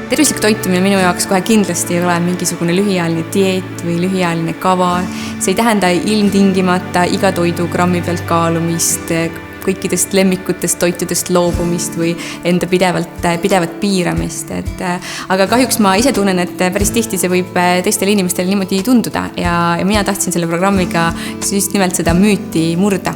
Tervislik toitumine minu jaoks kohe kindlasti ei ole mingisugune lühiajaline dieet või lühiajaline kava. See ei tähenda ilmtingimata iga toidu grammi pealt kaalumist, kõikidest lemmikutest toitudest loobumist või enda pidevat piiramist. Aga kahjuks ma ise tunnen, et päris tihti see võib teistele inimestele niimoodi tunduda ja mina tahtsin selle programmiga just nimelt seda müüti murda.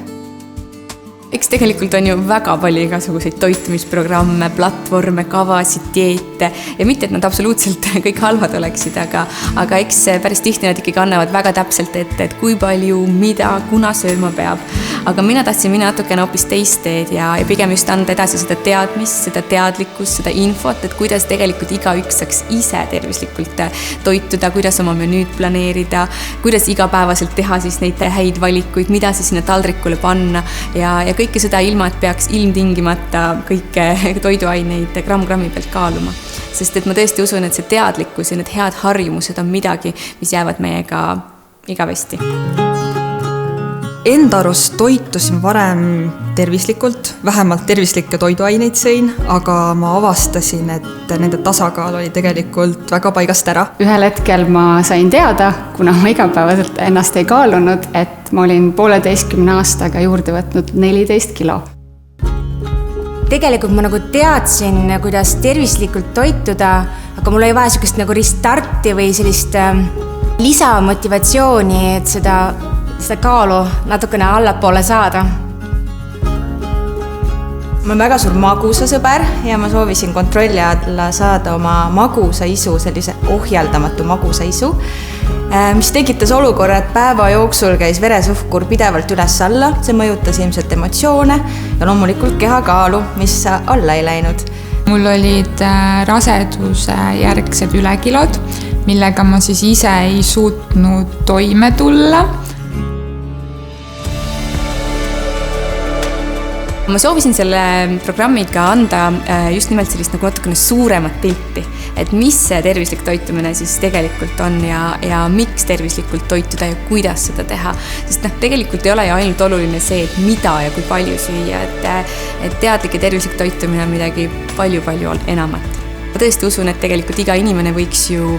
Eks tegelikult on ju väga palju igasuguseid toitumisprogramme, platvorme, kavasid, dieete ja mitte, et nad absoluutselt kõik halvad oleksid, aga eks päris tihti nad ikkagi annavad väga täpselt ette, et kui palju, mida, kuna sööma peab. Aga mina tahtsin minna natukene hoopis teist teed ja pigem just anda edasi seda teadmist, seda teadlikkust, seda infot, et kuidas tegelikult igaüks saaks ise tervislikult toituda, kuidas oma menüüd planeerida, kuidas igapäevaselt teha siis neid häid valikuid, mida siis sinna taldrikule panna ja kõike seda ilma, et peaks ilmtingimata kõike toiduaineid gramm-grammi pealt kaaluma. Sest et ma tõesti usun, et see teadlikkus ja need head harjumused on midagi, mis jäävad meiega igavesti. Enda arust toitusin varem tervislikult, vähemalt tervislikke toiduaineid sõin, aga ma avastasin, et nende tasakaal oli tegelikult väga paigast ära. Ühel hetkel ma sain teada, kuna ma igapäevaselt ennast ei kaalunud, et ma olin 1,5 aastaga juurde võtnud 14 kilo. Tegelikult ma teadsin, kuidas tervislikult toituda, aga mul oli vaja sellist restarti või sellist lisamotivatsiooni, et seda kaalu natukene allapoole saada. Ma olen väga suur magusasõber ja ma soovisin kontrolli alla saada oma magusaisu, sellise ohjeldamatu magusaisu, mis tekitas olukorra, et päeva jooksul käis veresuhkur pidevalt üles-alla, see mõjutas ilmselt emotsioone ja loomulikult kehakaalu, mis alla ei läinud. Mul olid raseduse järgsed ülekilod, millega ma siis ise ei suutnud toime tulla. Ma soovisin selle programmiga anda just nimelt sellist natukene suuremat pilti, et mis see tervislik toitumine siis tegelikult on ja miks tervislikult toituda ja kuidas seda teha. Sest tegelikult ei ole ju ainult oluline see, et mida ja kui palju süüa, et teadlik ja tervislik toitumine on midagi palju-palju enamat. Ma tõesti usun, et tegelikult iga inimene võiks ju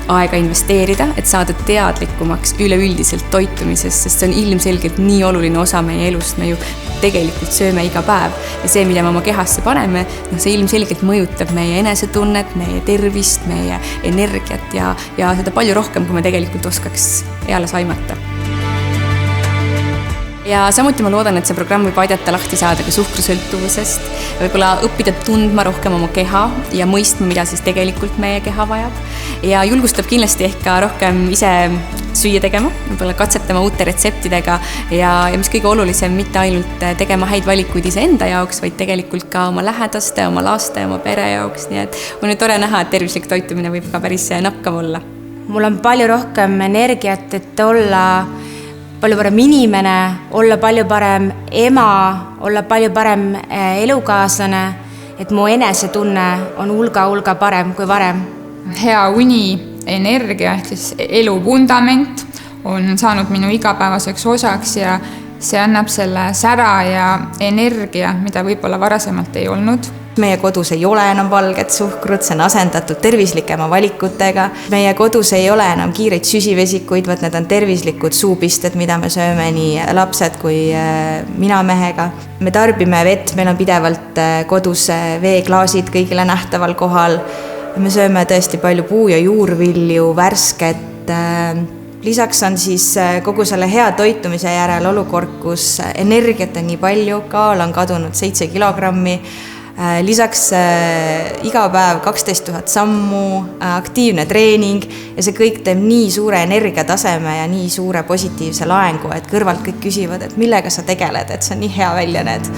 aega investeerida, et saada teadlikumaks üleüldiselt toitumisest, sest see on ilmselgelt nii oluline osa meie elust, me ju tegelikult sööme iga päev ja see, mida me oma kehasse paneme, see ilmselgelt mõjutab meie enesetunnet, meie tervist, meie energiat ja seda palju rohkem, kui me tegelikult oskaks eales aimata. Ja samuti ma loodan, et see programm võib aidata lahti saada ka suhkrusõltuvusest, võib-olla õppida tundma rohkem oma keha ja mõistma, mida siis tegelikult meie keha vajab ja julgustab kindlasti ehk ka rohkem ise süüa tegema, võib-olla katsetama uute retseptidega ja mis kõige olulisem, mitte ainult tegema häid valikuid ise enda jaoks, vaid tegelikult ka oma lähedaste, oma laste, oma pere jaoks, nii et on nüüd tore näha, et tervislik toitumine võib ka päris napkav olla. Mul on palju rohkem energiat, et olla palju parem inimene, olla palju parem ema, olla palju parem elukaaslane, et mu enesetunne on hulga parem kui varem. Hea uni, energia ehk siis elu vundament on saanud minu igapäevaseks osaks ja see annab selle sära ja energia, mida võib-olla varasemalt ei olnud. Meie kodus ei ole enam valget suhkrut, see on asendatud tervislikema valikutega. Meie kodus ei ole enam kiireid süsivesikuid, vaid need on tervislikud suupisted, mida me sööme nii lapsed kui mina mehega. Me tarbime vett, meil on pidevalt kodus veeklaasid kõigile nähtaval kohal. Me sööme tõesti palju puu- ja juurvilju, värsket. Lisaks on siis kogu selle hea toitumise järel olukord, kus energiat on nii palju, kaal on kadunud 7 kilogrammi. Lisaks iga päev 12 000 sammu, aktiivne treening ja see kõik teeb nii suure energiataseme ja nii suure positiivse laengu, et kõrvalt kõik küsivad, et millega sa tegeled, et see on nii hea välja need.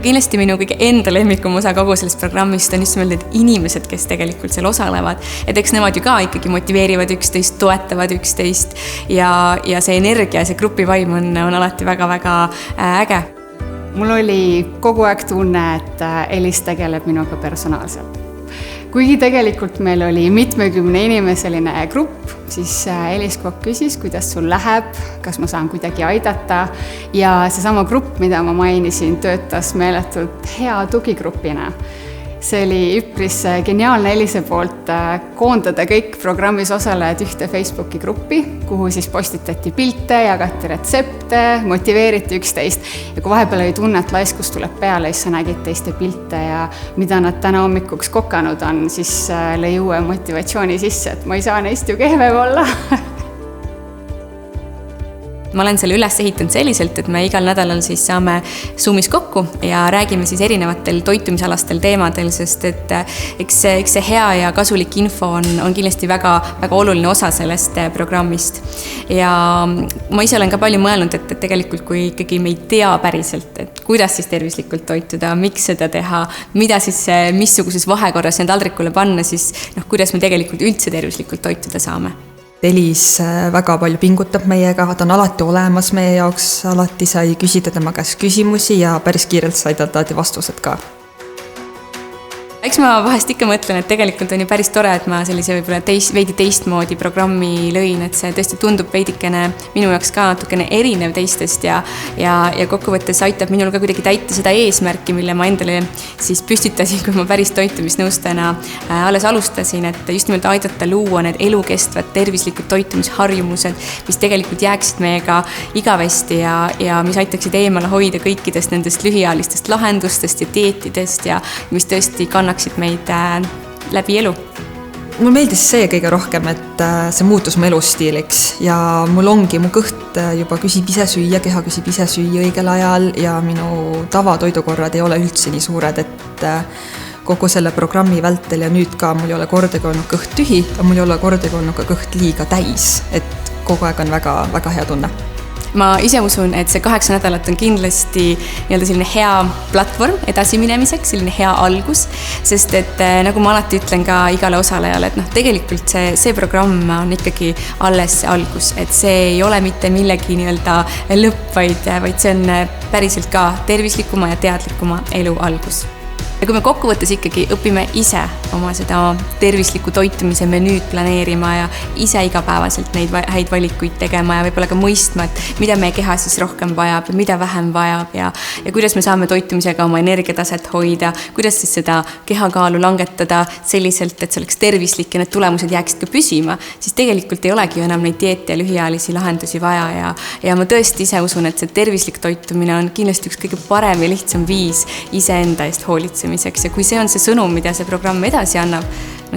Kindlasti minu kõige enda lemmikum osa kogu sellest programmist on just need inimesed, kes tegelikult seal osalevad. Et eks nemad ju ka ikkagi motiveerivad üksteist, toetavad üksteist ja see energia, see grupivaim on alati väga-väga äge. Mul oli kogu aeg tunne, et Elis tegeleb minuga personaalselt. Kuigi tegelikult meil oli mitmekümne inimeseline grupp, siis Elis Kokk küsis, kuidas sul läheb, kas ma saan kuidagi aidata ja seesama grupp, mida ma mainisin, töötas meeletult hea tugigrupina. see oli üpris geniaalne Elise poolt koondada kõik programmis osalejad ühte Facebooki gruppi, kuhu siis postitati pilte, jagati retsepte, motiveeriti üksteist. Ja kui vahepeal oli tunne, et laiskus tuleb peale, siis sa nägid teiste pilte ja mida nad täna hommikuks kokanud on, siis lõi uue motivatsiooni sisse, et ma ei saa neist ju kehvem olla. Ma olen selle üles ehitanud selliselt, et me igal nädalal siis saame Zoomis kokku ja räägime siis erinevatel toitumisalastel teemadel, sest et eks see hea ja kasulik info on kindlasti väga oluline osa sellest programmist. Ja ma ise olen ka palju mõelnud, et tegelikult kui ikkagi me ei tea päriselt, et kuidas siis tervislikult toituda, miks seda teha, mida siis missuguses vahekorras need taldrikule panna, siis kuidas me tegelikult üldse tervislikult toituda saame. Elis väga palju pingutab meiega, ta on alati olemas meie jaoks, alati sai küsida tema käest küsimusi ja päris kiirelt sai talt alati vastused ka. Eks ma vahest ikka mõtlen, et tegelikult on ju päris tore, et ma sellise võib-olla veidi teistmoodi programmi lõin, et see tõesti tundub veidikene minu jaoks ka natukene erinev teistest ja kokkuvõttes aitab minul ka kuidagi täita seda eesmärki, mille ma endale siis püstitasin, kui ma päris toitumisnõustajana alles alustasin, et just nimelt aidata luua need elukestvad tervislikud toitumisharjumused, mis tegelikult jääksid meiega igavesti ja mis aitaksid eemale hoida kõikidest nendest lühiajalistest lahendustest ja dieetidest ja mis tõesti kannaksid meid läbi elu. Mul meeldis see kõige rohkem, et see muutus mu elustiiliks ja mul ongi, mu kõht juba küsib ise süüa, keha küsib ise süüa õigel ajal ja minu tavatoidukorrad ei ole üldse nii suured, et kogu selle programmi vältel ja nüüd ka mul ei ole kordagi olnud kõht tühi, aga mul ei ole kordagi olnud ka kõht liiga täis, et kogu aeg on väga hea tunne. Ma ise usun, et see 8 nädalat on kindlasti selline hea platvorm edasiminemiseks, selline hea algus, sest et nagu ma alati ütlen ka igale osalejale, et tegelikult see programm on ikkagi alles algus, et see ei ole mitte millegi lõpp, vaid see on päriselt ka tervislikuma ja teadlikuma elu algus. Ja kui me kokkuvõttes ikkagi õpime ise oma seda tervisliku toitumise menüüd planeerima ja ise igapäevaselt neid häid valikuid tegema ja võib-olla ka mõistma, et mida meie keha siis rohkem vajab ja mida vähem vajab ja kuidas me saame toitumisega oma energiataset hoida, kuidas siis seda kehakaalu langetada selliselt, et see oleks tervislik ja need tulemused jääksid ka püsima, siis tegelikult ei olegi ju enam neid dieete ja lühiajalisi lahendusi vaja ja ma tõesti ise usun, et see tervislik toitumine on kindlasti üks kõige parem ja lihtsam viis iseenda eest hoolitsemiseks. Ja kui see on see sõnum, mida see programm edasi annab,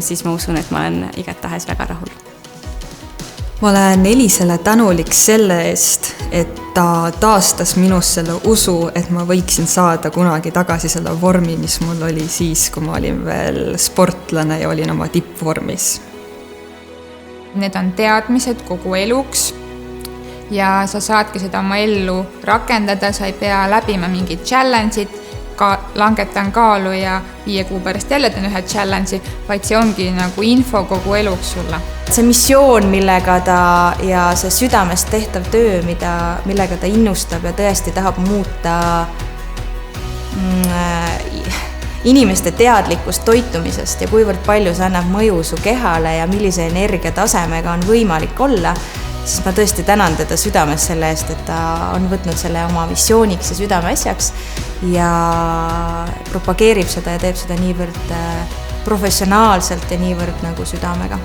siis ma usun, et ma olen igatahes väga rahul. Ma olen Elisele tänulik selle eest, et ta taastas minus selle usu, et ma võiksin saada kunagi tagasi selle vormi, mis mul oli siis, kui ma olin veel sportlane ja olin oma tippvormis. Need on teadmised kogu eluks ja sa saadki seda oma ellu rakendada, sa ei pea läbima mingid challenge'id, langetan kaalu ja 5 kuu pärast jälle teen ühe challenge'i, vaid see ongi nagu info kogu eluks sulle. See missioon, millega ta ja see südamest tehtav töö, millega ta innustab ja tõesti tahab muuta inimeste teadlikkust toitumisest ja kuivõrd palju see annab mõju su kehale ja millise energiatasemega on võimalik olla, siis ma tõesti tänan teda südames selle eest, et ta on võtnud selle oma missiooniks ja südameasjaks ja propageerib seda ja teeb seda niivõrd professionaalselt ja niivõrd nagu südamega.